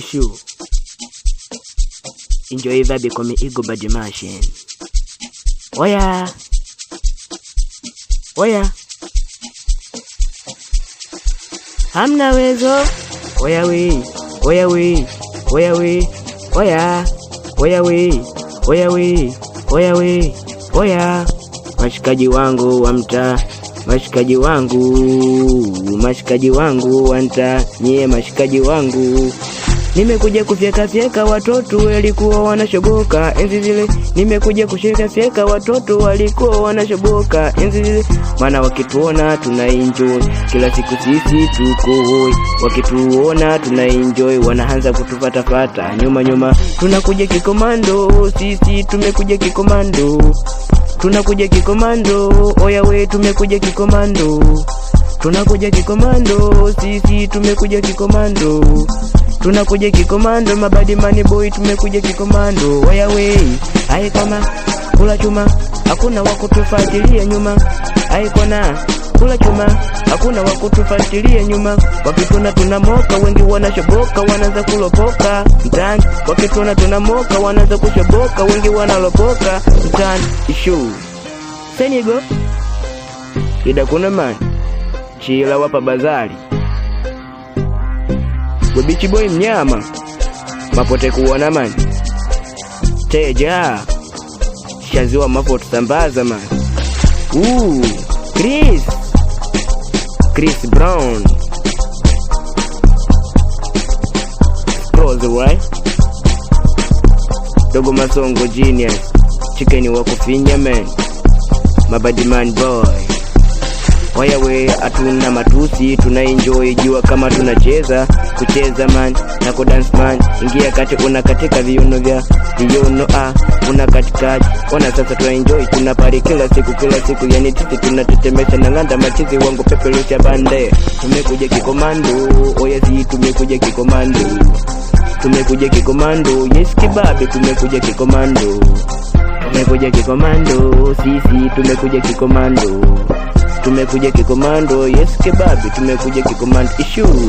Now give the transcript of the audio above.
issue. Enjoy vibe kome ego bad machine. Oya. Oya. Hamna wezo. Oya we. Oya we. Oya we. Oya. Oya we. Oya we. Oya we. Oya. Mashikaji wangu wa mtaa, mashikaji wangu wa mtaa, nyie mashikaji wangu. Nimekuja kufyeka watoto walikuwa wanashoboka enzi zile. Nimekuja kufyeka watoto walikuwa wanashoboka enzi zile. Maana wakituona tunaenjoy, kila siku sisi tuko hoi. Wakituona tunaenjoy, wanaanza kutufatafata nyuma. Tunakuja kikomando, sisi tumekuja kikomando. Tunakuja kikomando, oya we tumekuja kikomando. Tunakuja kikomando, sisi tumekuja kikomando. Tunakuja kikomando, mabadi money boy tumekuja kikomando. Oya we, ai kama kula chuma, hakuna wakutufuatilia nyuma. Ai kona kula chuma, hakuna wakutufuatilia nyuma. Wakituna tunamoka, wengi wanashoboka, wanaanza kulopoka mtani. Wakituna tunamoka, wanaanza kushoboka, wengi wanalopoka mtani. Issue Senigo ida kuna man chila wapa bazari. Webichi boy mnyama mapote kuona man. Teja shaziwa mafoto sambaza man. Chris Brown Close right. Dogo Masongo genius, chicken wakufinya man, mabadi man boy. Oya we, atuna matusi, tunaenjoy jua kama tunacheza, kucheza man, na kudance man. Ingia kati una katika viuno vya viuno una katikati. Ona sasa tunaenjoy, tunapari kila siku, yani titi tunatetemesha na landa machizi wangu pepelusha bande. Tumekuja kikomando, oya zi tumekuja kikomando. Tumekuja kikomando, yes kibabe tumekuja kikomando. Tumekuja kikomando, sisi tumekuja kikomando. Tumekuja kikomando, yes kibabe tumekuja kikomando. Issue